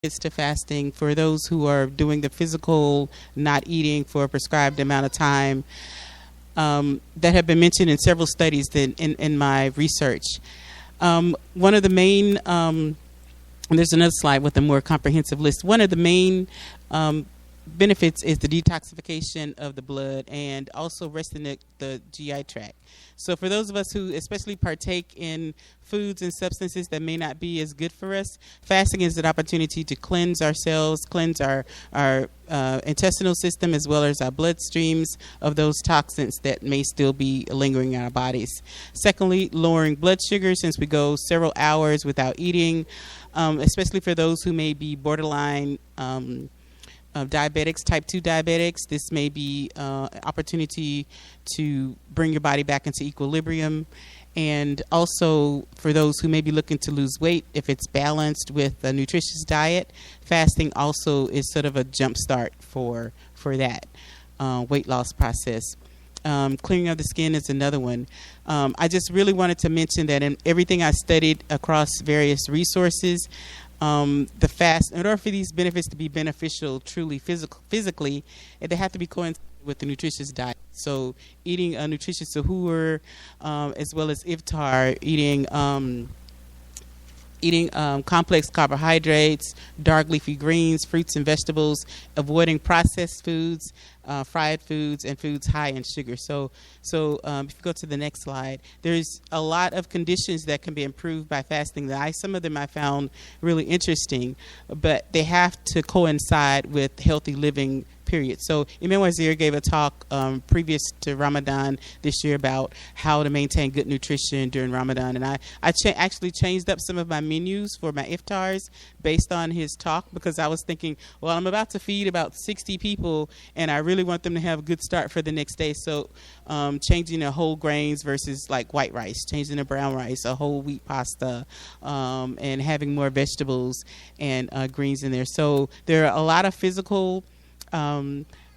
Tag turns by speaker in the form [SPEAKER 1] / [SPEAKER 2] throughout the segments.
[SPEAKER 1] benefits to fasting for those who are doing the physical not eating for a prescribed amount of time that have been mentioned in several studies in my research. One of the main, and there's another slide with a more comprehensive list. One of the main benefits is the detoxification of the blood and also resting the GI tract. So for those of us who especially partake in foods and substances that may not be as good for us, fasting is an opportunity to cleanse ourselves, cleanse our intestinal system as well as our bloodstreams of those toxins that may still be lingering in our bodies. Secondly, lowering blood sugar since we go several hours without eating, especially for those who may be borderline diabetics, type 2 diabetics. This may be an opportunity to bring your body back into equilibrium. And also for those who may be looking to lose weight, if it's balanced with a nutritious diet, fasting also is sort of a jump start for that weight loss process. Clearing of the skin is another one. I just really wanted to mention that in everything I studied across various resources, the fast, in order for these benefits to be beneficial truly physically, they have to be coincident with the nutritious diet. So eating a nutritious sahur, as well as iftar, eating complex carbohydrates, dark leafy greens, fruits and vegetables, avoiding processed foods, fried foods, and foods high in sugar. So if you go to the next slide, there's a lot of conditions that can be improved by fasting. Some of them I found really interesting, but they have to coincide with healthy living. Period. So Imam Wazir gave a talk previous to Ramadan this year about how to maintain good nutrition during Ramadan. And I actually changed up some of my menus for my iftars based on his talk, because I was thinking, well, I'm about to feed about 60 people and I really want them to have a good start for the next day. So changing the whole grains versus like white rice, changing the brown rice, a whole wheat pasta, and having more vegetables and greens in there. So there are a lot of physical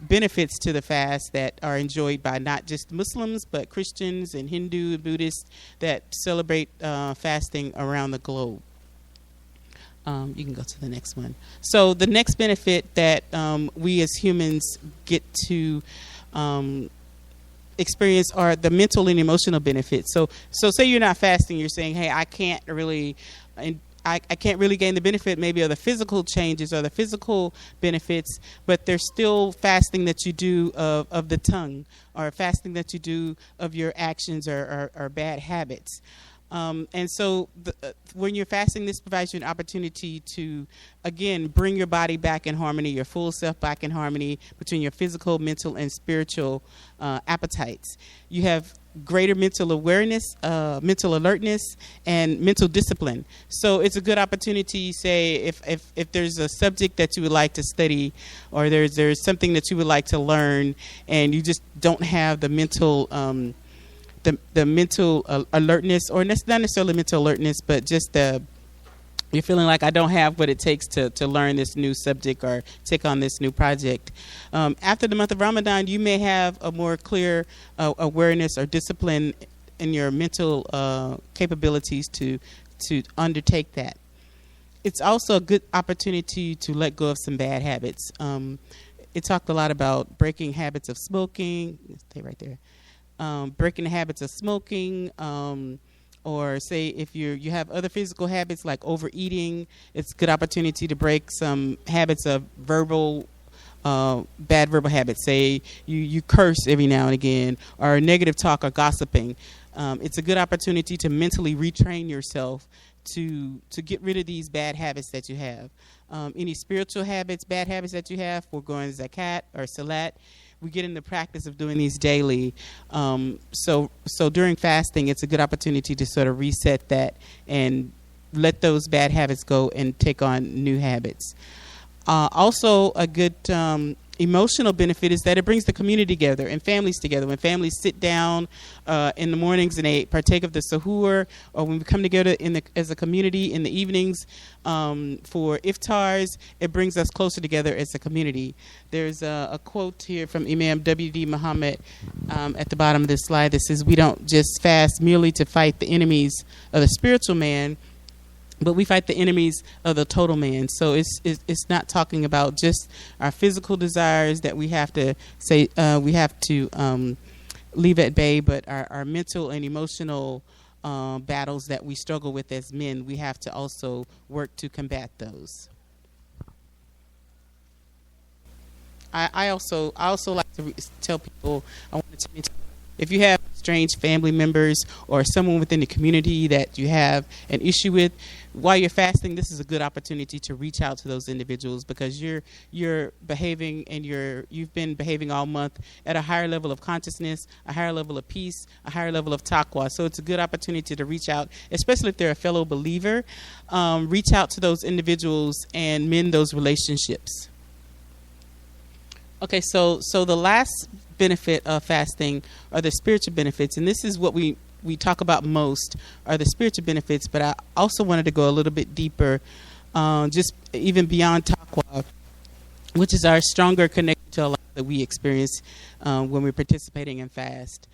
[SPEAKER 1] benefits to the fast that are enjoyed by not just Muslims, but Christians and Hindu and Buddhists that celebrate fasting around the globe. You can go to the next one. So the next benefit that we as humans get to experience are the mental and emotional benefits. So say you're not fasting, you're saying, hey, I can't really I can't really gain the benefit maybe of the physical changes or the physical benefits, but there's still fasting that you do of the tongue, or fasting that you do of your actions or bad habits. And so when you're fasting, this provides you an opportunity to, again, bring your body back in harmony, your full self back in harmony between your physical, mental, and spiritual appetites. You have greater mental awareness, mental alertness, and mental discipline. So it's a good opportunity, say, if there's a subject that you would like to study, or there's something that you would like to learn, and you just don't have the mental the mental alertness, or not necessarily mental alertness, but just you're feeling like I don't have what it takes to learn this new subject or take on this new project. After the month of Ramadan, you may have a more clear awareness or discipline in your mental capabilities to undertake that. It's also a good opportunity to let go of some bad habits. It talked a lot about breaking habits of smoking. Stay right there. Breaking the habits of smoking, or say if you have other physical habits like overeating, it's a good opportunity to break some habits of bad verbal habits. Say you curse every now and again, or negative talk or gossiping. It's a good opportunity to mentally retrain yourself to get rid of these bad habits that you have. Any spiritual habits, bad habits that you have, foregoing zakat or salat, we get in the practice of doing these daily. So during fasting, it's a good opportunity to sort of reset that and let those bad habits go and take on new habits. Also, a good emotional benefit is that it brings the community together and families together. When families sit down in the mornings and they partake of the sahur, or when we come together as a community in the evenings for iftars, it brings us closer together as a community. There's a quote here from Imam W.D. Muhammad at the bottom of this slide that says, we don't just fast merely to fight the enemies of the spiritual man, but we fight the enemies of the total man. So it's not talking about just our physical desires that we have to say leave at bay, but our mental and emotional battles that we struggle with as men. We have to also work to combat those. I also like to tell people, I want to mention, if you have strange family members or someone within the community that you have an issue with, while you're fasting, this is a good opportunity to reach out to those individuals, because you're behaving and you've been behaving all month at a higher level of consciousness, a higher level of peace, a higher level of taqwa. So it's a good opportunity to reach out, especially if they're a fellow believer. Reach out to those individuals and mend those relationships. Okay, so the last benefit of fasting are the spiritual benefits, and this is what we talk about most, are the spiritual benefits. But I also wanted to go a little bit deeper, just even beyond taqwa, which is our stronger connection to Allah that we experience when we're participating in fast.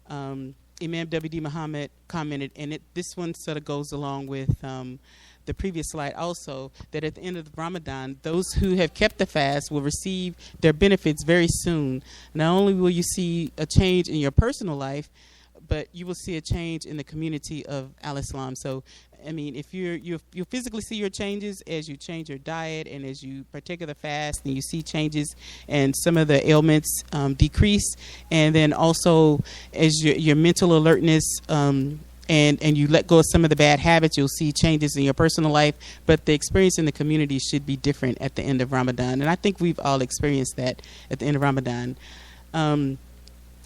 [SPEAKER 1] Imam W.D. Muhammad commented, and this one sort of goes along with the previous slide also, that at the end of the Ramadan, those who have kept the fast will receive their benefits very soon. Not only will you see a change in your personal life, but you will see a change in the community of Al-Islam. So, I mean, if you physically see your changes as you change your diet and as you partake of the fast, and you see changes and some of the ailments decrease, and then also as your mental alertness and you let go of some of the bad habits, you'll see changes in your personal life. But the experience in the community should be different at the end of Ramadan, and I think we've all experienced that at the end of Ramadan.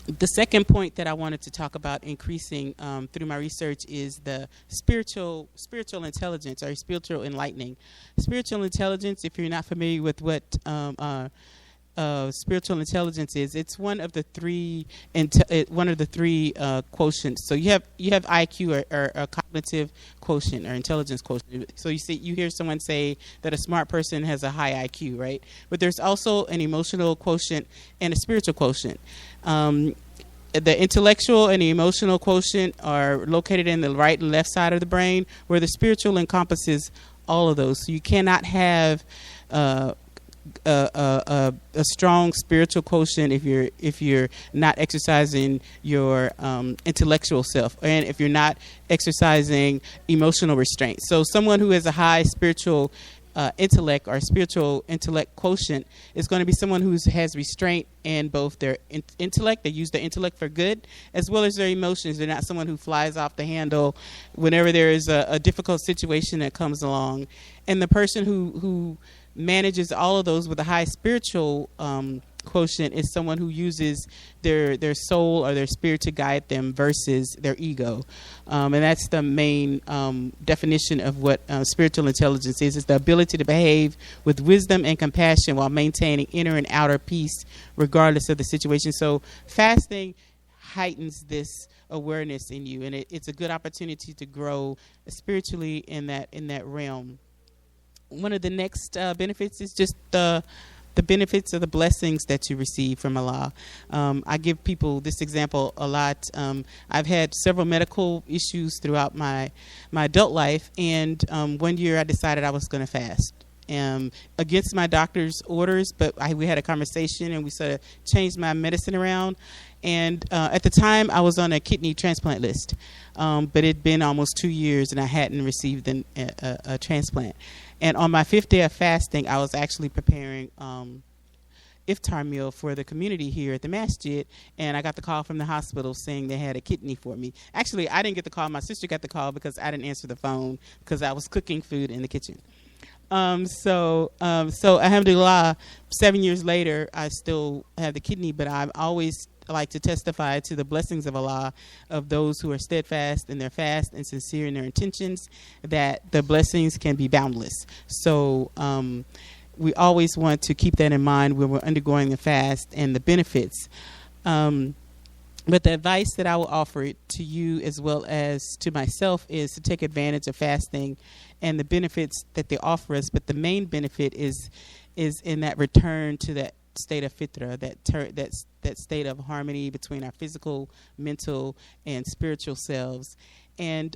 [SPEAKER 1] The second point that I wanted to talk about increasing through my research is the spiritual intelligence, or spiritual enlightening. Spiritual intelligence, if you're not familiar with what spiritual intelligence is, it's one of the three quotients. So you have IQ or cognitive quotient or intelligence quotient. So you hear someone say that a smart person has a high IQ, right? But there's also an emotional quotient and a spiritual quotient. The intellectual and the emotional quotient are located in the right and left side of the brain, where the spiritual encompasses all of those. So you cannot have a strong spiritual quotient if you're not exercising your intellectual self, and if you're not exercising emotional restraint. So someone who has a high spiritual intellect or spiritual intellect quotient is going to be someone who has restraint in both their intellect. They use their intellect for good, as well as their emotions. They're not someone who flies off the handle whenever there is a difficult situation that comes along. And the person who manages all of those with a high spiritual quotient is someone who uses their soul or their spirit to guide them versus their ego. And that's the main definition of what spiritual intelligence is. It's the ability to behave with wisdom and compassion while maintaining inner and outer peace regardless of the situation. So fasting heightens this awareness in you, and it's a good opportunity to grow spiritually in that realm. One of the next benefits is just the benefits of the blessings that you receive from Allah. I give people this example a lot. I've had several medical issues throughout my adult life, and one year I decided I was going to fast. Against my doctor's orders, but we had a conversation and we sort of changed my medicine around. And at the time, I was on a kidney transplant list, but it'd been almost 2 years and I hadn't received a transplant. And on my 5th day of fasting, I was actually preparing iftar meal for the community here at the masjid, and I got the call from the hospital saying they had a kidney for me. Actually, I didn't get the call. My sister got the call because I didn't answer the phone because I was cooking food in the kitchen. So alhamdulillah, 7 years later, I still have the kidney, but I've always like to testify to the blessings of Allah, of those who are steadfast in their fast and sincere in their intentions, that the blessings can be boundless. So we always want to keep that in mind when we're undergoing the fast and the benefits. But the advice that I will offer to you as well as to myself is to take advantage of fasting and the benefits that they offer us. But the main benefit is in that return to that state of fitra, that state of harmony between our physical, mental, and spiritual selves. And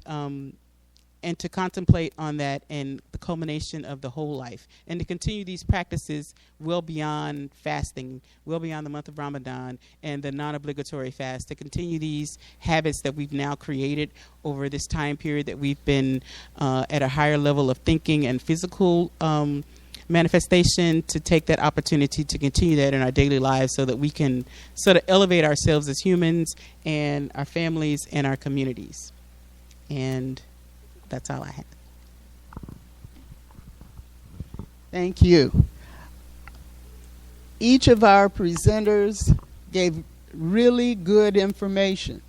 [SPEAKER 1] and to contemplate on that and the culmination of the whole life, and to continue these practices well beyond fasting, well beyond the month of Ramadan and the non-obligatory fast, to continue these habits that we've now created over this time period that we've been at a higher level of thinking and physical manifestation, to take that opportunity to continue that in our daily lives so that we can sort of elevate ourselves as humans and our families and our communities. And that's all I have.
[SPEAKER 2] Thank you. Each of our presenters gave really good information,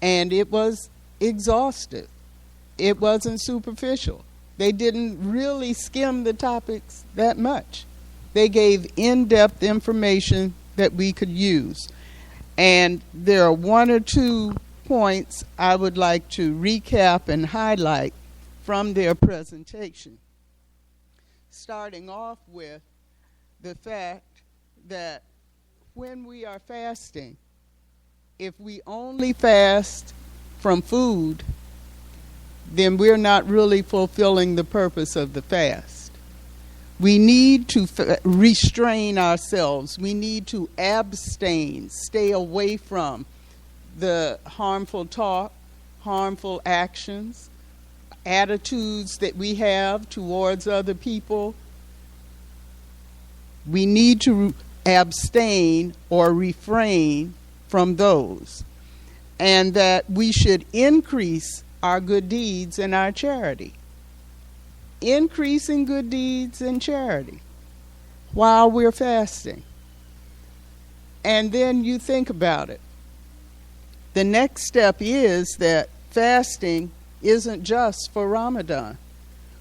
[SPEAKER 2] and it was exhaustive. It wasn't superficial. They didn't really skim the topics that much. They gave in-depth information that we could use. And there are one or two points I would like to recap and highlight from their presentation. Starting off with the fact that when we are fasting, if we only fast from food, then we're not really fulfilling the purpose of the fast. We need to restrain ourselves. We need to abstain, stay away from the harmful talk, harmful actions, attitudes that we have towards other people. We need to abstain or refrain from those, and that we should increase our good deeds and our charity. Increasing good deeds and charity while we're fasting. And then you think about it. The next step is that fasting isn't just for Ramadan.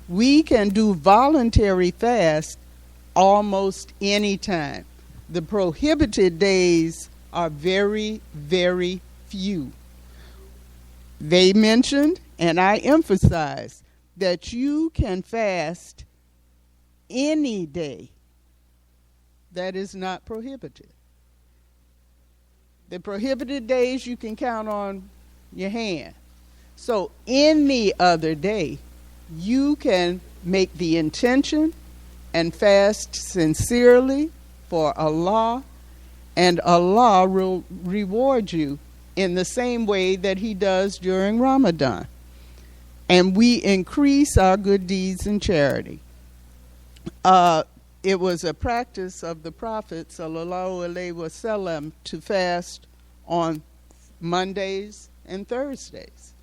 [SPEAKER 2] We can do voluntary fast almost any time. The prohibited days are very, very few. They mentioned, and I emphasize, that you can fast any day that is not prohibited. The prohibited days you can count on your hand. So any other day, you can make the intention and fast sincerely for Allah, and Allah will reward you in the same way that He does during Ramadan. And we increase our good deeds and charity. It was a practice of the Prophet ﷺ to fast on Mondays and Thursdays.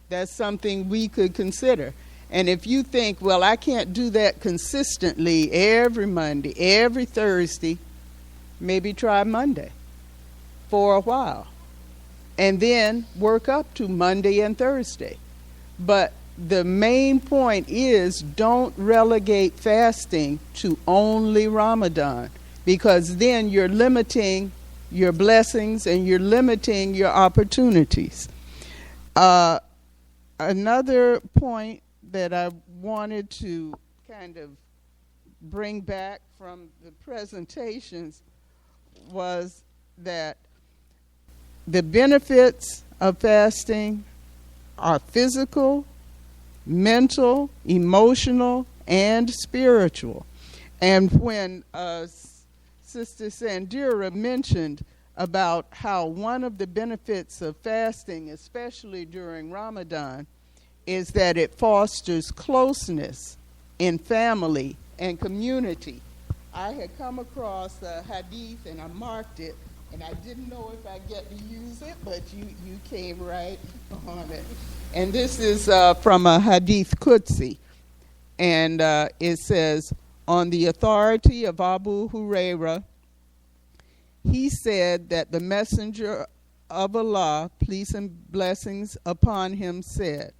[SPEAKER 2] That's something we could consider. And if you think, well, I can't do that consistently every Monday, every Thursday, maybe try Monday for a while. And then work up to Monday and Thursday. But the main point is, don't relegate fasting to only Ramadan, because then you're limiting your blessings and you're limiting your opportunities. Another point that I wanted to kind of bring back from the presentations was that the benefits of fasting are physical, mental, emotional, and spiritual. And when Sister Sandira mentioned about how one of the benefits of fasting, especially during Ramadan, is that it fosters closeness in family and community. I had come across a hadith and I marked it, and I didn't know if I'd get to use it, but you came right on it. And this is from a hadith Qudsi. And it says, on the authority of Abu Huraira, he said that the Messenger of Allah, peace and blessings upon him, said,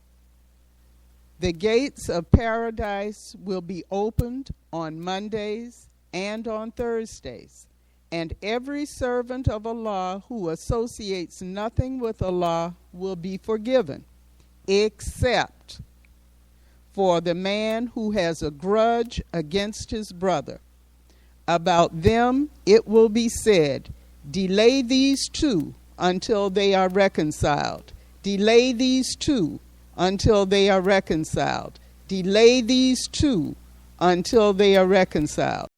[SPEAKER 2] the gates of paradise will be opened on Mondays and on Thursdays, and every servant of Allah who associates nothing with Allah will be forgiven, except for the man who has a grudge against his brother. About them it will be said, delay these two until they are reconciled. Delay these two until they are reconciled. Delay these two until they are reconciled.